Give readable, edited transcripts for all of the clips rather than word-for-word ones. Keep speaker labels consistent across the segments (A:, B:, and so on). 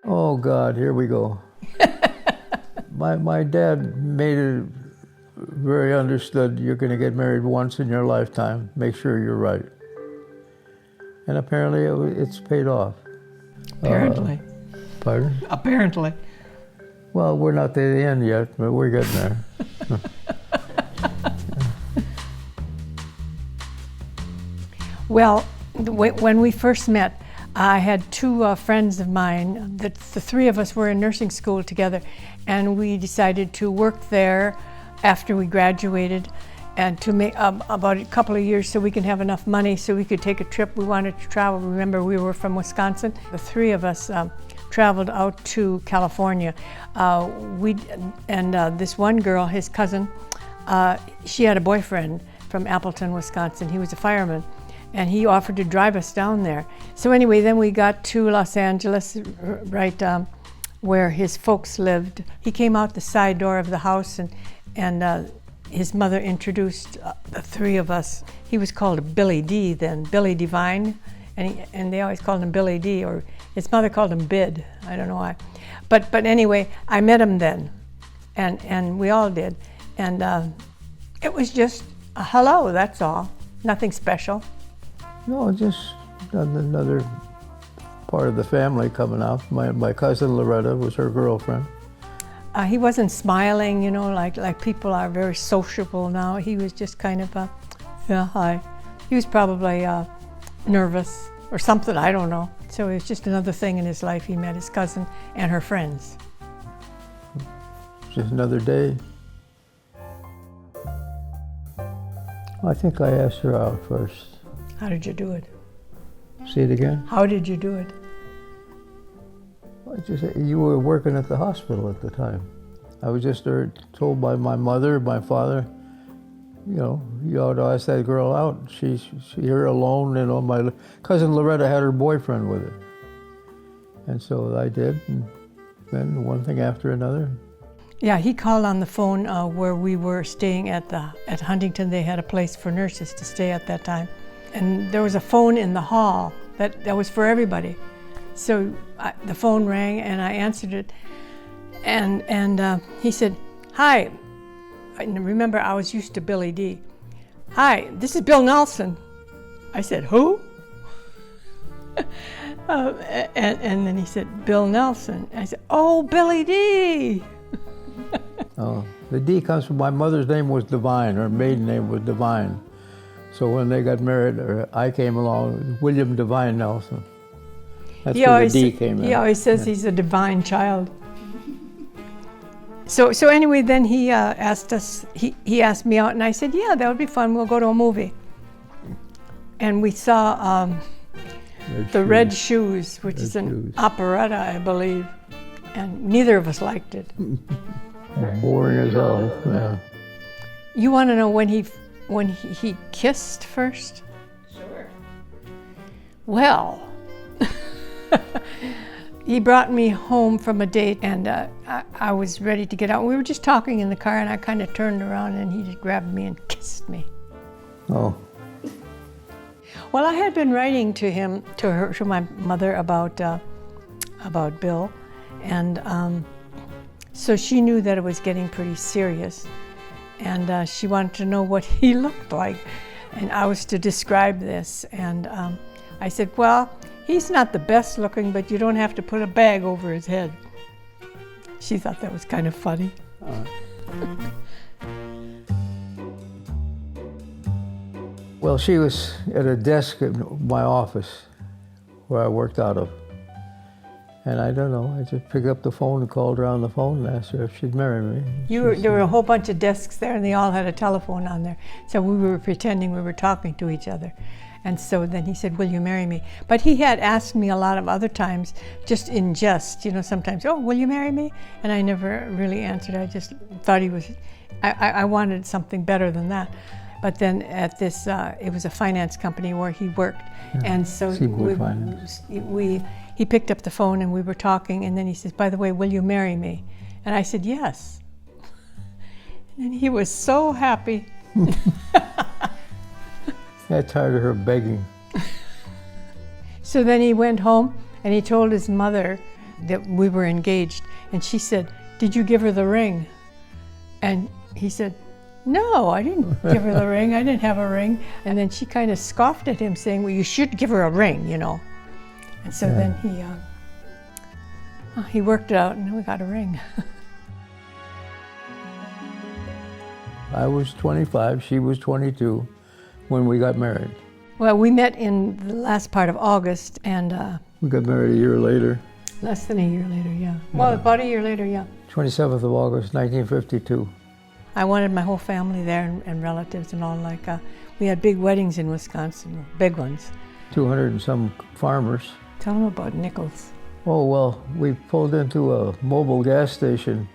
A: Oh God, here we go. My dad made it very understood, you're going to get married once in your lifetime. Make sure you're right. And apparently it's paid off.
B: Apparently.
A: Pardon?
B: Apparently.
A: Well, we're not at the end yet, but we're getting there.
B: Well, when we first met, I had two friends of mine. The three of us were in nursing school together, and we decided to work there after we graduated, and to make about a couple of years so we can have enough money so we could take a trip. We wanted to travel. Remember, we were from Wisconsin. The three of us traveled out to California. This one girl, his cousin, she had a boyfriend from Appleton, Wisconsin. He was a fireman, and he offered to drive us down there. So anyway, then we got to Los Angeles, right where his folks lived. He came out the side door of the house, and his mother introduced the three of us. He was called Billy D then, Billy Divine, and they always called him Billy D, or his mother called him Bid. I don't know why. But anyway, I met him then, and we all did. And it was just a hello, that's all. Nothing special.
A: No, just another part of the family coming out. My cousin Loretta was her girlfriend.
B: He wasn't smiling, you know, like people are very sociable now. He was just kind of yeah, hi. He was probably nervous or something, I don't know. So it was just another thing in his life. He met his cousin and her friends.
A: Just another day. I think I asked her out first.
B: How did you do it?
A: Say it again?
B: How did you do it?
A: You were working at the hospital at the time. I was just told by my mother, my father, you ought to ask that girl out. She's here alone, My cousin Loretta had her boyfriend with her. And so I did, and then one thing after another.
B: Yeah, he called on the phone where we were staying at Huntington. They had a place for nurses to stay at that time. And there was a phone in the hall that was for everybody. So the phone rang and I answered it, and he said, "Hi." And remember, I was used to Billy D. "Hi, this is Bill Nelson." I said, "Who?" and then he said, "Bill Nelson." I said, "Oh, Billy D."
A: Oh, the D comes from my mother's name was Divine. Her maiden name was Divine. So when they got married, I came along, William Divine Nelson. That's where the D came in.
B: He always says he's a divine child. So anyway, then he asked us, he asked me out, and I said, yeah, that would be fun. We'll go to a movie. And we saw Red Shoes, which is an operetta, I believe. And neither of us liked it.
A: Boring as hell, yeah.
B: You want to know when he kissed first?
C: Sure.
B: Well, he brought me home from a date, and I was ready to get out. We were just talking in the car, and I kind of turned around, and he just grabbed me and kissed me.
A: Oh.
B: Well, I had been writing to my mother about Bill, and so she knew that it was getting pretty serious, and she wanted to know what he looked like, and I was to describe this, and I said, well, he's not the best looking, but you don't have to put a bag over his head. She thought that was kind of funny.
A: Well, she was at a desk in my office where I worked out of. And I don't know, I just picked up the phone and called her on the phone and asked her if she'd marry me.
B: There were a whole bunch of desks there, and they all had a telephone on there. So we were pretending we were talking to each other. And so then he said, will you marry me? But he had asked me a lot of other times, just in jest, sometimes, oh, will you marry me? And I never really answered. I just thought I wanted something better than that. But then at this, it was a finance company where he worked.
A: Yeah,
B: and so he picked up the phone and we were talking, and then he says, by the way, will you marry me? And I said, yes. And he was so happy.
A: I tired of her begging.
B: So then he went home and he told his mother that we were engaged. And she said, "Did you give her the ring?" And he said, "No, I didn't give her the ring. I didn't have a ring." And then she kind of scoffed at him, saying, "Well, you should give her a ring, you know." And so then he worked it out, and we got a ring.
A: I was 25, she was 22 when we got married.
B: Well, we met in the last part of August, and
A: We got married a year later,
B: less than a year later, yeah. Well, about a year later, yeah.
A: 27th of August, 1952.
B: I wanted my whole family there and relatives and all. Like, we had big weddings in Wisconsin, big ones.
A: 200 and some farmers.
B: Tell them about Nichols.
A: Oh, well, we pulled into a mobile gas station,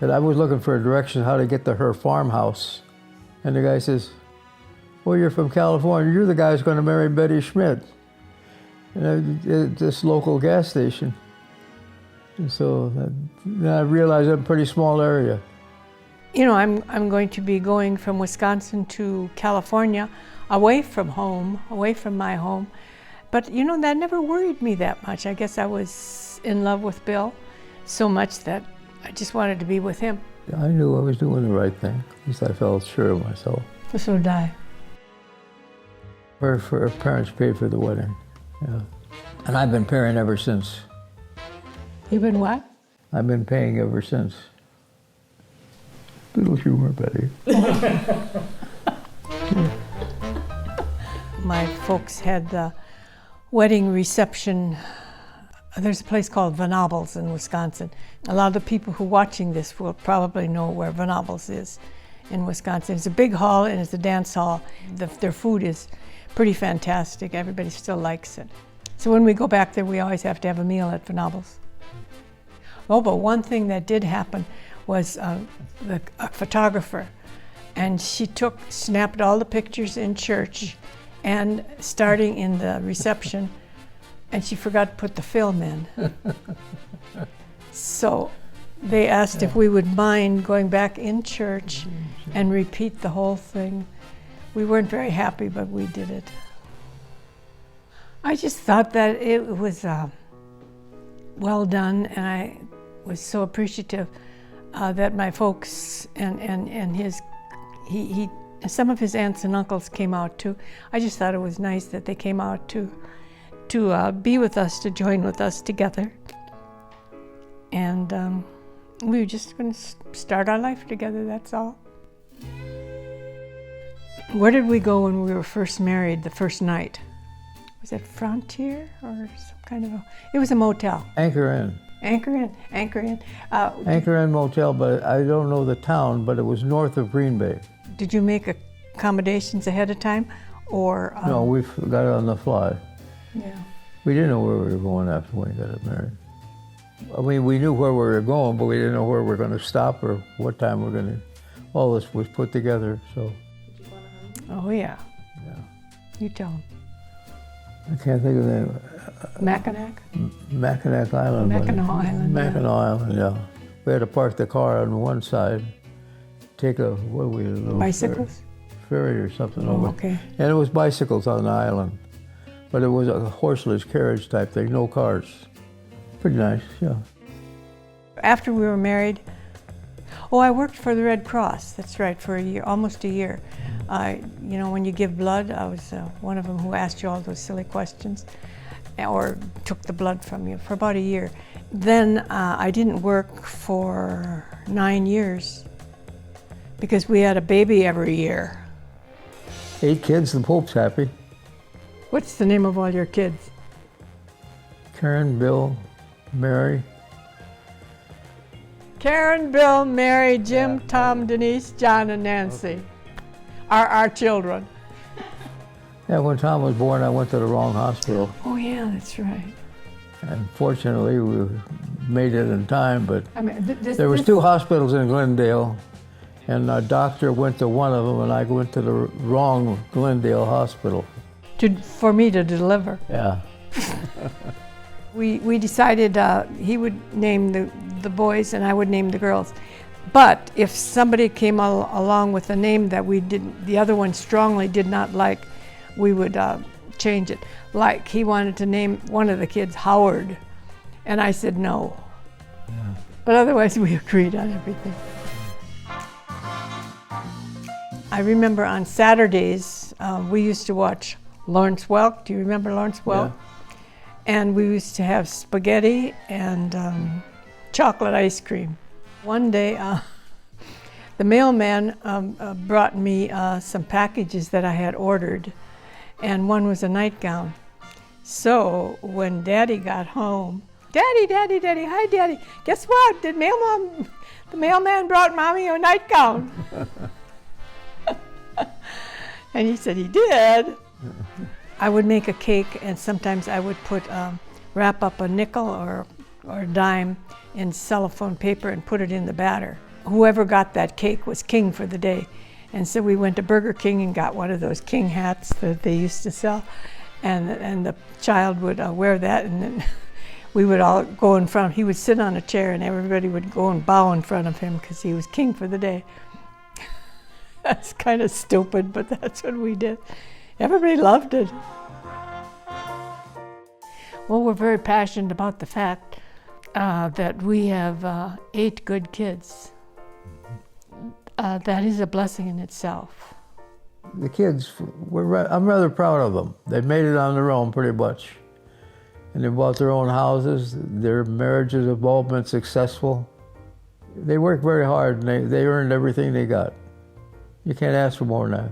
A: and I was looking for a direction how to get to her farmhouse. And the guy says, "Well, you're from California. You're the guy who's going to marry Betty Schmidt." And at this local gas station. And so then I realized it's a pretty small area.
B: You know, I'm going to be going from Wisconsin to California, away from home, away from my home. But you know, that never worried me that much. I guess I was in love with Bill so much that I just wanted to be with him.
A: I knew I was doing the right thing. At least I felt sure of myself.
B: So did I.
A: Her parents paid for the wedding. Yeah. And I've been paying ever since.
B: You've been what?
A: I've been paying ever since. Little humor, Betty.
B: My folks had the wedding reception. There's a place called Venables in Wisconsin. A lot of the people who are watching this will probably know where Venables is in Wisconsin. It's a big hall and it's a dance hall. Their food is pretty fantastic. Everybody still likes it. So when we go back there, we always have to have a meal at Venables. Oh, but one thing that did happen was a photographer, and she snapped all the pictures in church and starting in the reception, and she forgot to put the film in. So they asked if we would mind going back in church and repeat the whole thing. We weren't very happy, but we did it. I just thought that it was well done, and I was so appreciative that my folks and some of his aunts and uncles came out too. I just thought it was nice that they came out to be with us, to join with us together. And we were just going to start our life together, that's all. Where did we go when we were first married the first night? Was it Frontier or some kind of it was a motel.
A: Anchor Inn.
B: Anchor Inn.
A: Anchor Inn Motel, but I don't know the town, but it was north of Green Bay.
B: Did you make accommodations ahead of time, or?
A: No, we got it on the fly.
B: Yeah.
A: We didn't know where we were going after we got married. I mean, we knew where we were going, but we didn't know where we were going to stop or what time we were going to. All this was put together, so.
B: Oh yeah.
A: Yeah.
B: You tell them.
A: I can't think of the name.
B: Mackinac?
A: Mackinac Island.
B: Mackinac Island.
A: Mackinac Island, yeah. We had to park the car on one side, take a little
B: bicycles?
A: Ferry or something
B: Oh,
A: over.
B: okay.
A: And it was bicycles on the island, but it was a horseless carriage type thing, no cars. Pretty nice, yeah.
B: After we were married, I worked for the Red Cross. That's right, for a year, almost a year. You know, when you give blood, I was one of them who asked you all those silly questions, or took the blood from you for about a year. Then I didn't work for 9 years because we had a baby every year.
A: 8 kids, the Pope's happy.
B: What's the name of all your kids?
A: Karen, Bill, Mary.
B: Karen, Bill, Mary, Jim, Tom, Denise, John, and Nancy are our children.
A: Yeah, when Tom was born, I went to the wrong hospital.
B: Oh yeah, that's right.
A: And fortunately, we made it in time, but
B: I mean,
A: there was 2 hospitals in Glendale, and our doctor went to one of them, and I went to the wrong Glendale hospital.
B: For me to deliver.
A: Yeah.
B: We decided he would name the boys and I would name the girls. But if somebody came along with a name that the other one strongly did not like, we would change it. Like he wanted to name one of the kids Howard, And I said no. Yeah. But otherwise we agreed on everything. I remember on Saturdays, we used to watch Lawrence Welk. Do you remember Lawrence Welk? Yeah. And we used to have spaghetti and chocolate ice cream. One day, the mailman brought me some packages that I had ordered, and one was a nightgown. So when Daddy got home, Daddy, hi Daddy, guess what? The mailman brought Mommy a nightgown. And he said he did. I would make a cake, and sometimes I would wrap up a nickel or a dime in cellophane paper and put it in the batter. Whoever got that cake was king for the day. And so we went to Burger King and got one of those king hats that they used to sell. And the child would wear that, and then we would all go in front. He would sit on a chair, and everybody would go and bow in front of him because he was king for the day. That's kind of stupid, but that's what we did. Everybody loved it. Well, we're very passionate about the fact that we have 8 good kids. That is a blessing in itself.
A: The kids, I'm rather proud of them. They made it on their own pretty much. And they bought their own houses. Their marriages have all been successful. They worked very hard, and they earned everything they got. You can't ask for more than that.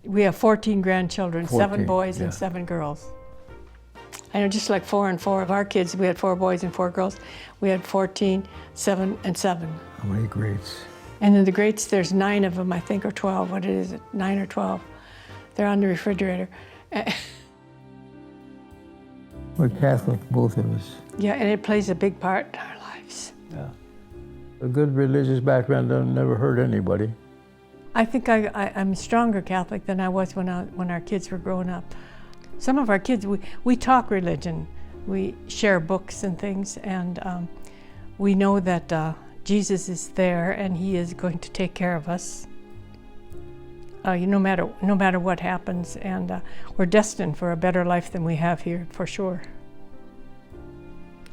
B: We have 14 grandchildren, 7 boys and 7 girls. I know, just like 4 and 4 of our kids, we had 4 boys and 4 girls. We had 14, 7 and 7.
A: How many greats?
B: And in the greats, there's 9 of them, I think, or 12. What is it, 9 or 12? They're on the refrigerator.
A: We're Catholic, both of us.
B: Yeah, and it plays a big part in our lives.
A: Yeah. A good religious background doesn't never hurt anybody.
B: I think I'm a stronger Catholic than I was when our kids were growing up. Some of our kids, we talk religion. We share books and things, and we know that Jesus is there and He is going to take care of us. No matter what happens, and we're destined for a better life than we have here, for sure.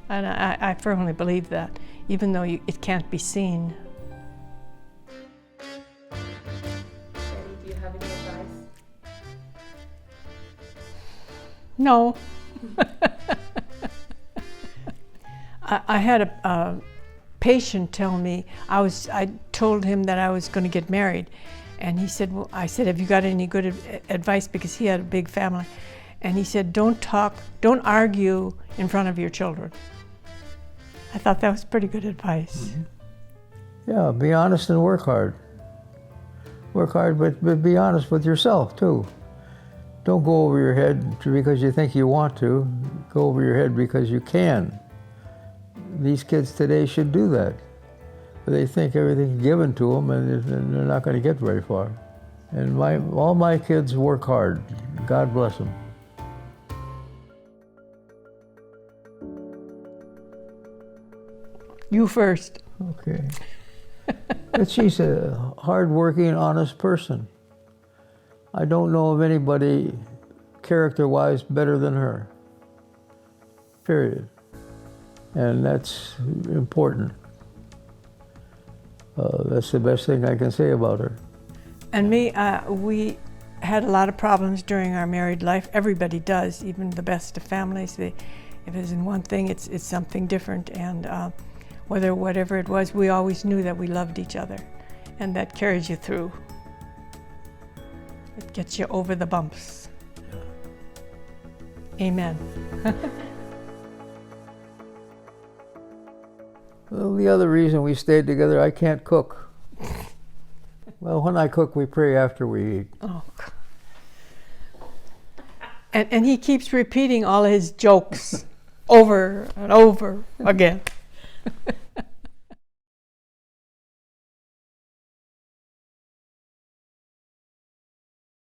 B: And I firmly believe that, even though it can't be seen.
C: Do you have any advice?
B: No. I had a patient tell me, I told him that I was going to get married. And he said, well, I said, have you got any good advice? Because he had a big family. And he said, don't argue in front of your children. I thought that was pretty good advice.
A: Mm-hmm. Yeah, be honest and work hard. Work hard, but be honest with yourself, too. Don't go over your head because you think you want to. Go over your head because you can. These kids today should do that. But they think everything's given to them, and they're not going to get very far. And all my kids work hard. God bless them.
B: You first.
A: Okay. But she's a hard-working, honest person. I don't know of anybody character-wise better than her. Period. And that's important. That's the best thing I can say about her.
B: And me, we had a lot of problems during our married life. Everybody does, even the best of families. If it's in one thing, it's something different. And whatever it was, we always knew that we loved each other. And that carries you through. It gets you over the bumps. Yeah. Amen.
A: Well, the other reason we stayed together, I can't cook. Well, when I cook, we pray after we eat.
B: Oh. And he keeps repeating all his jokes over and over again.